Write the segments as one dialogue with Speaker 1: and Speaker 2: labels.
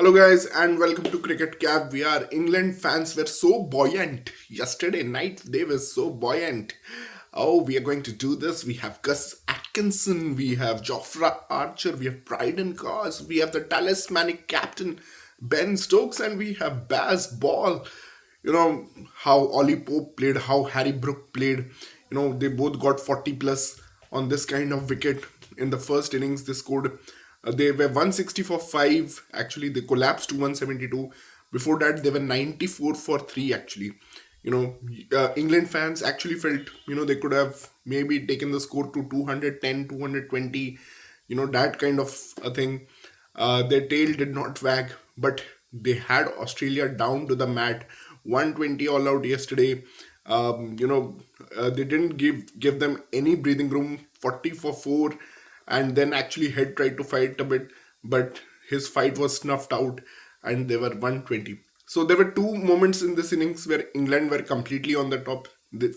Speaker 1: Hello guys and welcome to Cricket Cap. We are England fans were so buoyant. Yesterday night they were so buoyant. Oh, we are going to do this. We have Gus Atkinson, we have Jofra Archer, we have Bryden Cause, we have the talismanic captain Ben Stokes, and we have Bazball. You know how Ollie Pope played, how Harry Brook played. They both got 40 plus on this kind of wicket. In the first innings they scored, they were 160 for 5. Actually they collapsed to 172. Before that they were 94 for 3 actually. England fans actually felt they could have maybe taken the score to 210, 220, that kind of a thing. Their tail did not wag, but they had Australia down to the mat. 120 all out yesterday. They didn't give them any breathing room. 40 for 4, and then actually Head tried to fight a bit, but his fight was snuffed out, and they were 120. So there were two moments in this innings where England were completely on the top.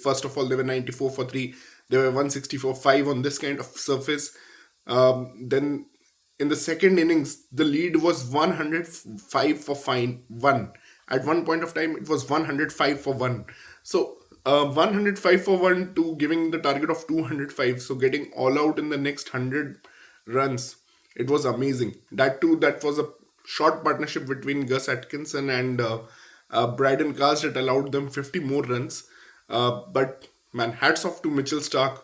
Speaker 1: First of all, they were 94 for 3. They were 160 for 5 on this kind of surface. Then in the second innings, the lead was 105 for 1. At one point of time, it was 105 for 1. So 105 for 1 to giving the target of 205. So getting all out in the next 100 runs. It was amazing. That too, that was a short partnership between Gus Atkinson and Bryden Cast that allowed them 50 more runs. But man, hats off to Mitchell Stark.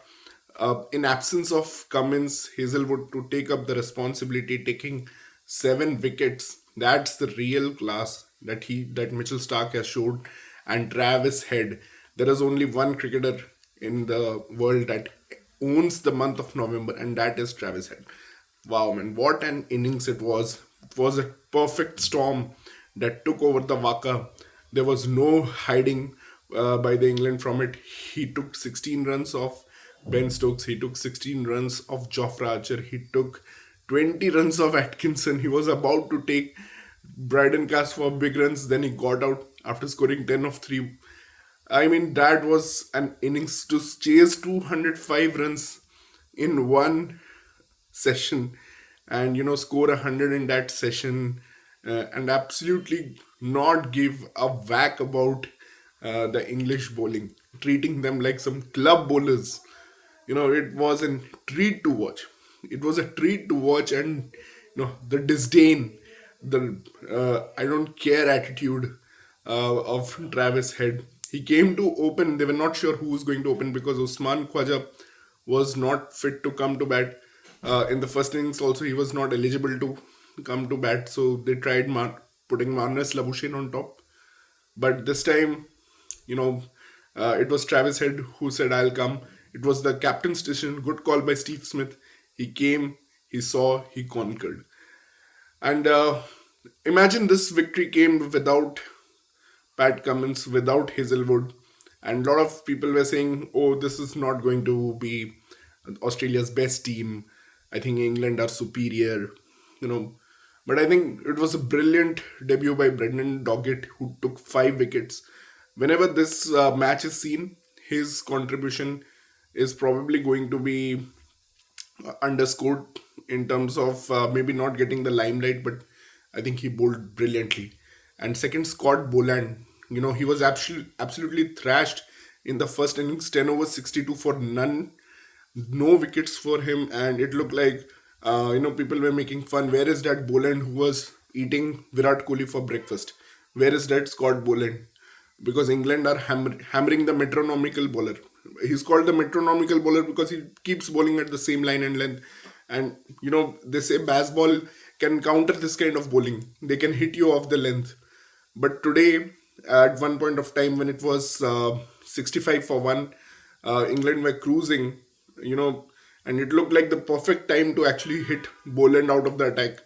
Speaker 1: In absence of Cummins, Hazelwood to take up the responsibility, taking 7 wickets. That's the real class that Mitchell Stark has showed. And Travis Head. There is only one cricketer in the world that owns the month of November, and that is Travis Head. Wow, man, what an innings it was. It was a perfect storm that took over the Waka. There was no hiding by the England from it. He took 16 runs off Ben Stokes. He took 16 runs of Jofra Archer. He took 20 runs of Atkinson. He was about to take Bryden Cast for big runs. Then he got out after scoring 10 of 3. I mean, that was an innings to chase 205 runs in one session, and score 100 in that session, and absolutely not give a whack about the English bowling, treating them like some club bowlers. It was a treat to watch. It was a treat to watch, and the disdain, the I don't care attitude of Travis Head. He came to open. They were not sure who was going to open because Usman Khwaja was not fit to come to bat. In the first innings also, he was not eligible to come to bat. So they tried putting Marnus Labuschagne on top. But this time, it was Travis Head who said, I'll come. It was the captain's decision. Good call by Steve Smith. He came, he saw, he conquered. And imagine this victory came without Pat Cummins, without Hazelwood. And a lot of people were saying, oh, this is not going to be Australia's best team. I think England are superior, you know. But I think it was a brilliant debut by Brendan Doggett, who took 5 wickets. Whenever this match is seen, his contribution is probably going to be underscored in terms of maybe not getting the limelight, but I think he bowled brilliantly. And second, Scott Boland, he was absolutely thrashed in the first innings, 10 overs, 62 for none, no wickets for him, and it looked like people were making fun. Where is that Boland who was eating Virat Kohli for breakfast? Where is that Scott Boland? Because England are hammering the metronomical bowler. He's called the metronomical bowler because he keeps bowling at the same line and length. And they say Bazball can counter this kind of bowling. They can hit you off the length. But today, at one point of time when it was 65 for 1, England were cruising, and it looked like the perfect time to actually hit Boland out of the attack.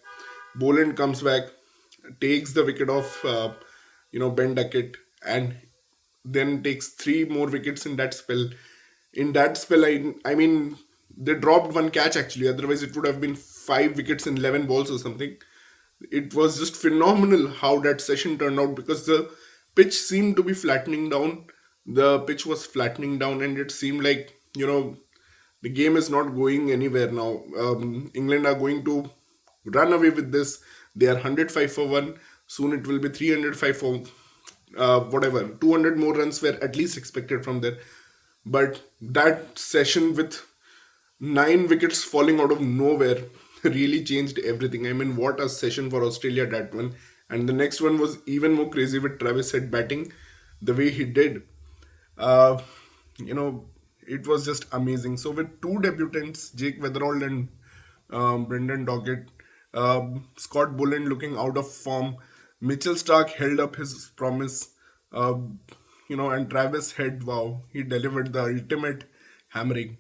Speaker 1: Boland comes back, takes the wicket off, Ben Duckett, and then takes 3 more wickets in that spell. In that spell, I mean, they dropped one catch actually. Otherwise, it would have been 5 wickets in 11 balls or something. It was just phenomenal how that session turned out because the pitch seemed to be flattening down. The pitch was flattening down, and it seemed like the game is not going anywhere now. England are going to run away with this. They are 105 for 1. Soon it will be 305 for whatever. 200 more runs were at least expected from there. But that session with 9 wickets falling out of nowhere really changed everything. I mean, what a session for Australia, that one. And the next one was even more crazy with Travis Head batting the way he did. Uh, you know, it was just amazing. So with two debutants, Jake Weatherall and Brendan Doggett, Scott Boland looking out of form, Mitchell Stark held up his promise, uh, and Travis Head, wow, he delivered the ultimate hammering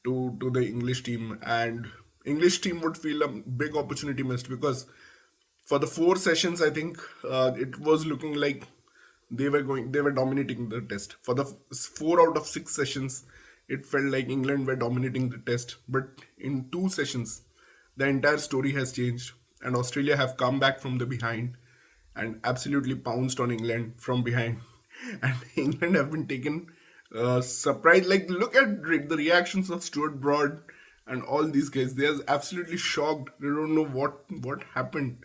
Speaker 1: to the English team, and English team would feel a big opportunity missed because for the 4 sessions, I think it was looking like they were dominating the test. For the 4 out of 6 sessions, it felt like England were dominating the test. But in 2 sessions, the entire story has changed, and Australia have come back from the behind and absolutely pounced on England from behind. And England have been taken surprised. Like, look at the reactions of Stuart Broad and all these guys. They are absolutely shocked. They don't know what happened.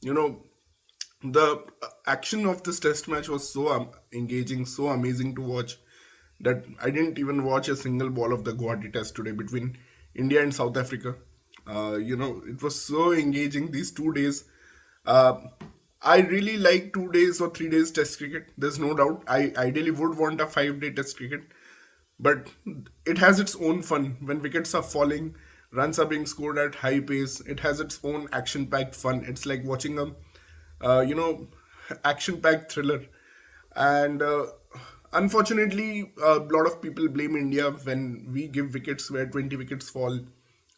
Speaker 1: You know, the action of this test match was so engaging, so amazing to watch that I didn't even watch a single ball of the Guwahati test today between India and South Africa. It was so engaging these 2 days. Uh, I really like 2 days or 3 days test cricket. There's no doubt. I ideally would want a 5-day test cricket, but it has its own fun when wickets are falling, runs are being scored at high pace. It has its own action-packed fun. It's like watching a, uh, you know, action-packed thriller. And unfortunately, a lot of people blame India when we give wickets where 20 wickets fall,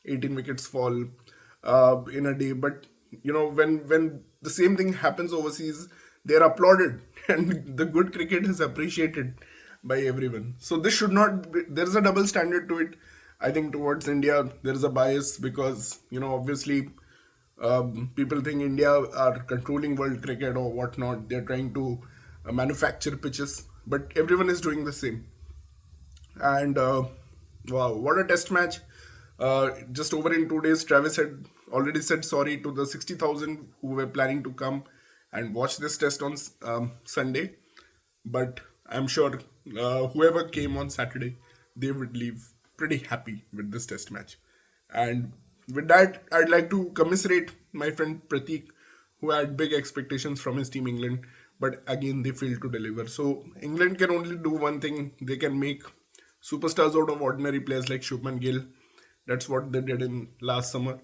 Speaker 1: 18 wickets fall in a day. But when the same thing happens overseas, they're applauded, and the good cricket is appreciated by everyone. So this should not be, there is a double standard to it. I think towards India there is a bias because obviously people think India are controlling world cricket or whatnot. They're trying to manufacture pitches, but everyone is doing the same. And wow, what a test match! Just over in 2 days, Travis had already said sorry to the 60,000 who were planning to come and watch this test on Sunday. But I'm sure whoever came on Saturday, they would leave pretty happy with this test match. And with that, I'd like to commiserate my friend Pratik, who had big expectations from his team England, but again they failed to deliver. So England can only do one thing: they can make superstars out of ordinary players like Shubman Gill. That's what they did in last summer.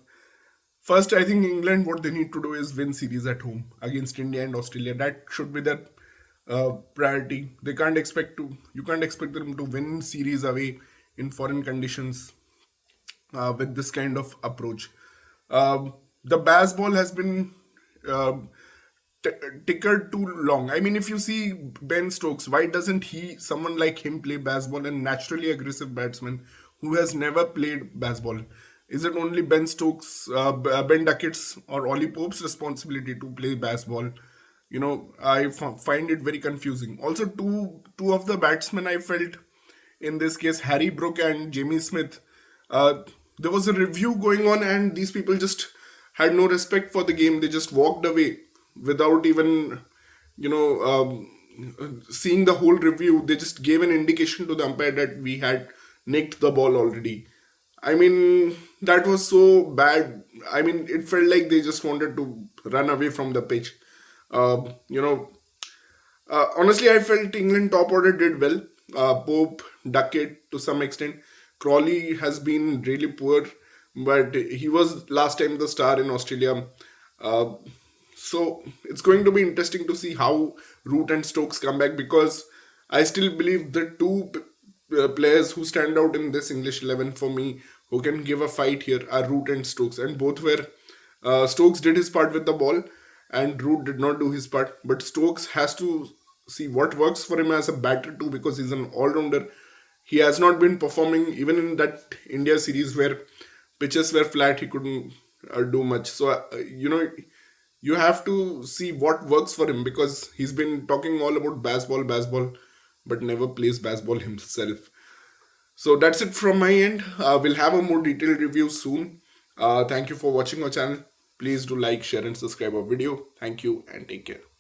Speaker 1: First, I think England, what they need to do is win series at home against India and Australia. That should be their priority. You can't expect them to win series away in foreign conditions with this kind of approach. The Bazball has been uh, t- tickered too long. I mean, if you see Ben Stokes, why doesn't someone like him, play baseball, and naturally aggressive batsman who has never played baseball? Is it only Ben Stokes, Ben Duckett's, or Ollie Pope's responsibility to play baseball? I find it very confusing. Also, two of the batsmen I felt in this case, Harry Brook and Jamie Smith, uh, there was a review going on, and these people just had no respect for the game. They just walked away without even, seeing the whole review. They just gave an indication to the umpire that we had nicked the ball already. I mean, that was so bad. I mean, it felt like they just wanted to run away from the pitch. Uh, you know, Honestly, I felt England top order did well. Pope, Duckett to some extent. Crawley has been really poor, but he was last time the star in Australia. Uh, so it's going to be interesting to see how Root and Stokes come back because I still believe the two players who stand out in this English 11 for me who can give a fight here are Root and Stokes, and both were Stokes did his part with the ball, and Root did not do his part. But Stokes has to see what works for him as a batter too, because he's an all-rounder. He has not been performing even in that India series where pitches were flat. He couldn't do much. So you have to see what works for him because he's been talking all about baseball, but never plays baseball himself. So that's it from my end. We'll have a more detailed review soon. Thank you for watching our channel. Please do like, share, and subscribe our video. Thank you and take care.